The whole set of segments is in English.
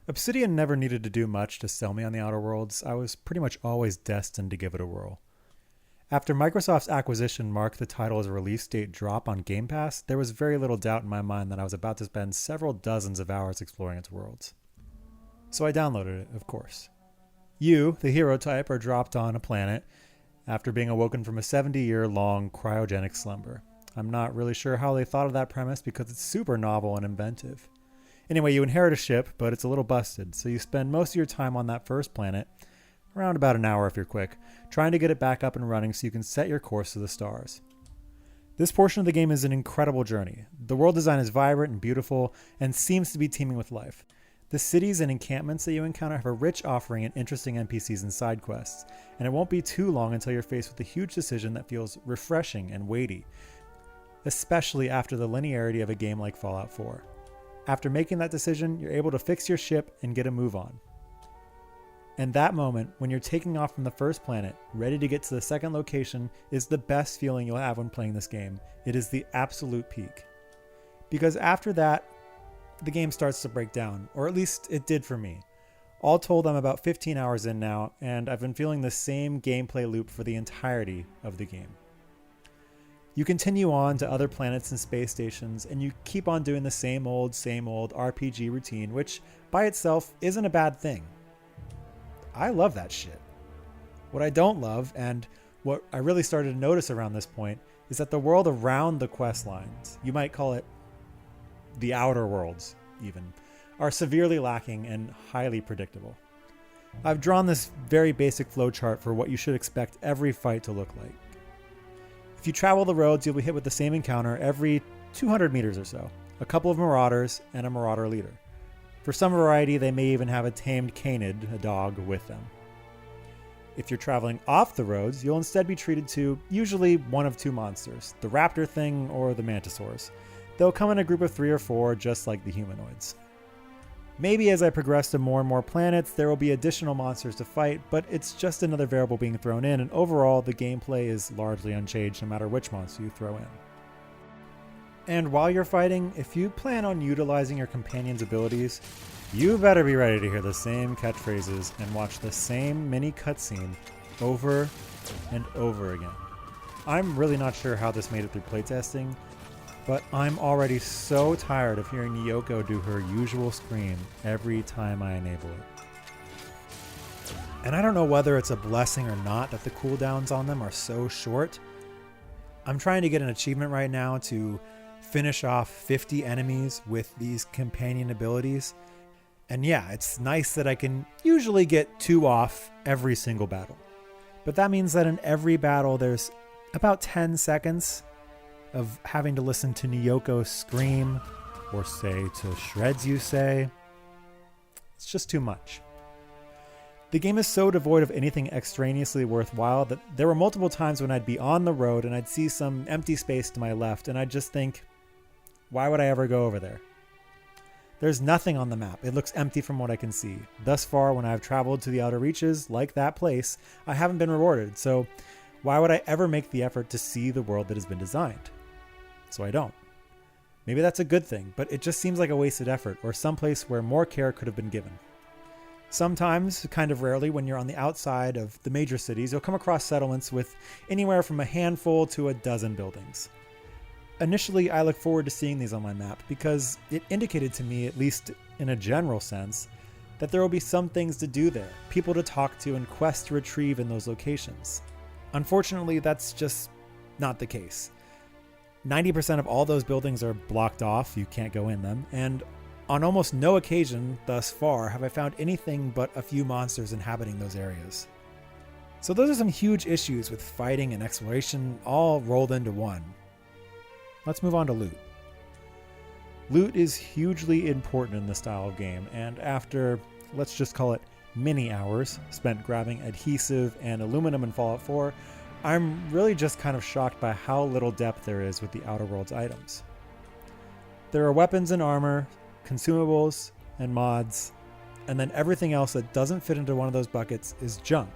Obsidian never needed to do much to sell me on the Outer Worlds. I was pretty much always destined to give it a whirl. After Microsoft's acquisition marked the title's release date drop on Game Pass, there was very little doubt in my mind that I was about to spend several dozens of hours exploring its worlds. So I downloaded it, of course. You, the hero type, are dropped on a planet after being awoken from a 70-year-long cryogenic slumber. I'm not really sure how they thought of that premise because it's super novel and inventive. Anyway, you inherit a ship, but it's a little busted, so you spend most of your time on that first planet, around about an hour if you're quick, trying to get it back up and running so you can set your course to the stars. This portion of the game is an incredible journey. The world design is vibrant and beautiful and seems to be teeming with life. The cities and encampments that you encounter have a rich offering and interesting NPCs and side quests, and it won't be too long until you're faced with a huge decision that feels refreshing and weighty, especially after the linearity of a game like Fallout 4. After making that decision, you're able to fix your ship and get a move on. And that moment, when you're taking off from the first planet, ready to get to the second location, is the best feeling you'll have when playing this game. It is the absolute peak. Because after that, the game starts to break down, or at least it did for me. All told, I'm about 15 hours in now, and I've been feeling the same gameplay loop for the entirety of the game. You continue on to other planets and space stations, and you keep on doing the same old RPG routine, which by itself isn't a bad thing. I love that shit. What I don't love, and what I really started to notice around this point, is that the world around the quest lines, you might call it the outer worlds even, are severely lacking and highly predictable. I've drawn this very basic flowchart for what you should expect every fight to look like. If you travel the roads, you'll be hit with the same encounter every 200 meters or so, a couple of marauders and a marauder leader. For some variety, they may even have a tamed canid, a dog, with them. If you're traveling off the roads, you'll instead be treated to usually one of two monsters, the raptor thing or the mantisaurs. They'll come in a group of 3 or 4, just like the humanoids. Maybe as I progress to more and more planets, there will be additional monsters to fight, but it's just another variable being thrown in, and overall, the gameplay is largely unchanged no matter which monster you throw in. And while you're fighting, if you plan on utilizing your companion's abilities, you better be ready to hear the same catchphrases and watch the same mini cutscene over and over again. I'm really not sure how this made it through playtesting, but I'm already so tired of hearing Nyoko do her usual scream every time I enable it. And I don't know whether it's a blessing or not that the cooldowns on them are so short. I'm trying to get an achievement right now to finish off 50 enemies with these companion abilities. And yeah, it's nice that I can usually get 2 off every single battle. But that means that in every battle there's about 10 seconds of having to listen to Nyoko scream or say to shreds you say. It's just too much. The game is so devoid of anything extraneously worthwhile that there were multiple times when I'd be on the road and I'd see some empty space to my left and I'd just think, why would I ever go over there? There's nothing on the map. It looks empty from what I can see. Thus far, when I've traveled to the outer reaches, like that place, I haven't been rewarded, so why would I ever make the effort to see the world that has been designed? So I don't. Maybe that's a good thing, but it just seems like a wasted effort, or someplace where more care could have been given. Sometimes, kind of rarely, when you're on the outside of the major cities, you'll come across settlements with anywhere from a handful to a dozen buildings. Initially, I looked forward to seeing these on my map because it indicated to me, at least in a general sense, that there will be some things to do there, people to talk to, and quests to retrieve in those locations. Unfortunately, that's just not the case. 90% of all those buildings are blocked off, you can't go in them, and on almost no occasion thus far have I found anything but a few monsters inhabiting those areas. So those are some huge issues with fighting and exploration all rolled into one. Let's move on to loot. Loot is hugely important in this style of game, and after, let's just call it many hours spent grabbing adhesive and aluminum in Fallout 4, I'm really just kind of shocked by how little depth there is with the Outer Worlds items. There are weapons and armor, consumables, and mods, and then everything else that doesn't fit into one of those buckets is junk,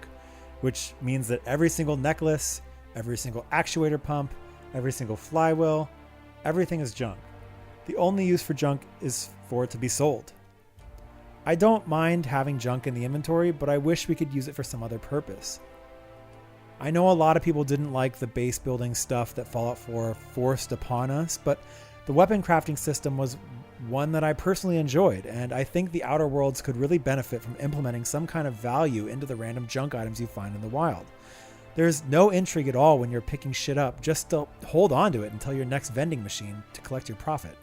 which means that every single necklace, every single actuator pump, every single flywheel, everything is junk. The only use for junk is for it to be sold. I don't mind having junk in the inventory, but I wish we could use it for some other purpose. I know a lot of people didn't like the base building stuff that Fallout 4 forced upon us, but the weapon crafting system was one that I personally enjoyed, and I think the Outer Worlds could really benefit from implementing some kind of value into the random junk items you find in the wild. There's no intrigue at all when you're picking shit up, just to hold on to it until your next vending machine to collect your profit.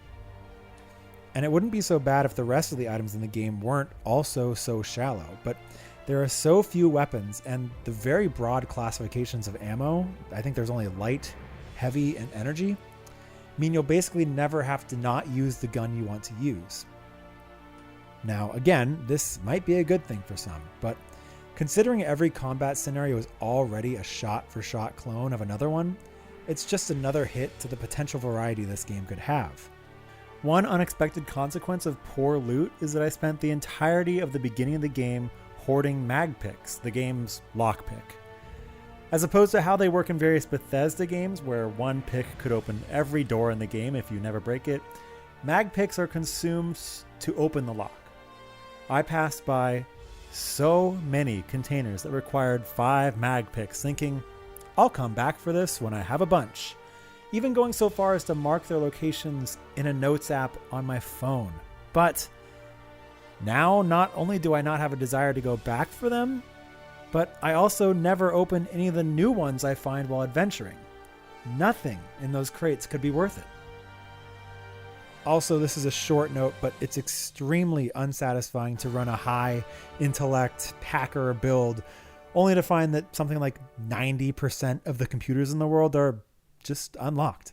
And it wouldn't be so bad if the rest of the items in the game weren't also so shallow, but there are so few weapons, and the very broad classifications of ammo, I think there's only light, heavy, and energy, mean you'll basically never have to not use the gun you want to use. Now, again, this might be a good thing for some, but considering every combat scenario is already a shot-for-shot clone of another one, it's just another hit to the potential variety this game could have. One unexpected consequence of poor loot is that I spent the entirety of the beginning of the game hoarding mag picks, the game's lockpick. As opposed to how they work in various Bethesda games, where one pick could open every door in the game if you never break it, mag picks are consumed to open the lock. I passed by so many containers that required 5 mag picks, thinking, I'll come back for this when I have a bunch. Even going so far as to mark their locations in a notes app on my phone. But now, not only do I not have a desire to go back for them, but I also never open any of the new ones I find while adventuring. Nothing in those crates could be worth it. Also, this is a short note, but it's extremely unsatisfying to run a high intellect hacker build, only to find that something like 90% of the computers in the world are just unlocked.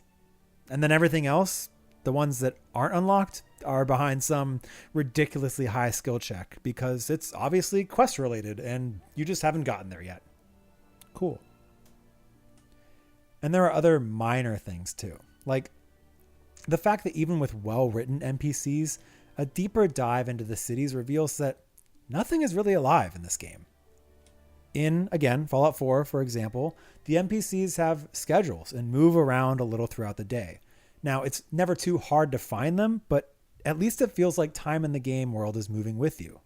And then everything else, the ones that aren't unlocked, are behind some ridiculously high skill check because it's obviously quest related and you just haven't gotten there yet. Cool. And there are other minor things too, like the fact that even with well-written NPCs, a deeper dive into the cities reveals that nothing is really alive in this game. In, again, Fallout 4, for example, the NPCs have schedules and move around a little throughout the day. Now, it's never too hard to find them, but at least it feels like time in the game world is moving with you.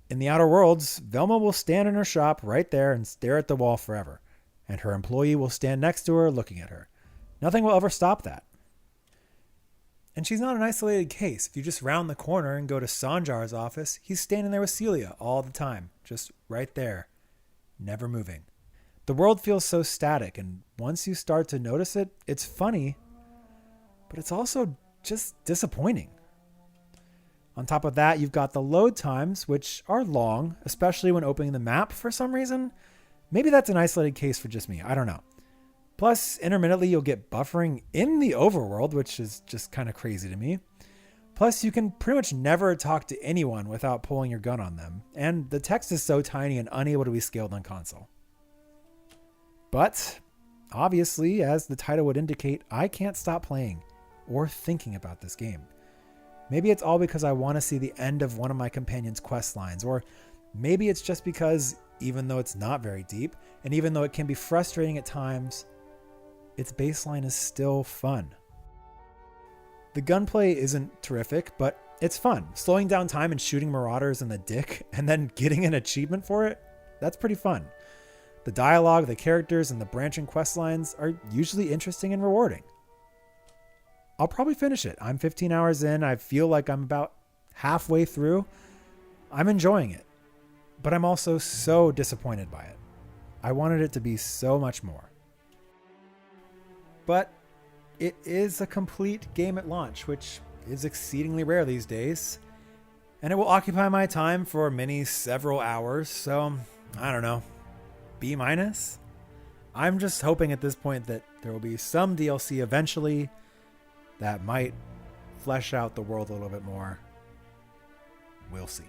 In the Outer Worlds, Velma will stand in her shop right there and stare at the wall forever, and her employee will stand next to her looking at her. Nothing will ever stop that. And she's not an isolated case. If you just round the corner and go to Sanjar's office, he's standing there with Celia all the time, just right there, never moving. The world feels so static, and once you start to notice it, it's funny, but it's also just disappointing. On top of that, you've got the load times, which are long, especially when opening the map for some reason. Maybe that's an isolated case for just me. I don't know. Plus, intermittently, you'll get buffering in the overworld, which is just kind of crazy to me. Plus, you can pretty much never talk to anyone without pulling your gun on them. And the text is so tiny and unable to be scaled on console. But, obviously, as the title would indicate, I can't stop playing or thinking about this game. Maybe it's all because I want to see the end of one of my companion's quest lines, or maybe it's just because, even though it's not very deep, and even though it can be frustrating at times, its baseline is still fun. The gunplay isn't terrific, but it's fun. Slowing down time and shooting marauders in the dick, and then getting an achievement for it, that's pretty fun. The dialogue, the characters, and the branching quest lines are usually interesting and rewarding. I'll probably finish it. I'm 15 hours in. I feel like I'm about halfway through. I'm enjoying it, but I'm also so disappointed by it. I wanted it to be so much more. But it is a complete game at launch, which is exceedingly rare these days. And it will occupy my time for several hours. So, I don't know, B-. I'm just hoping at this point that there will be some DLC eventually that might flesh out the world a little bit more. We'll see.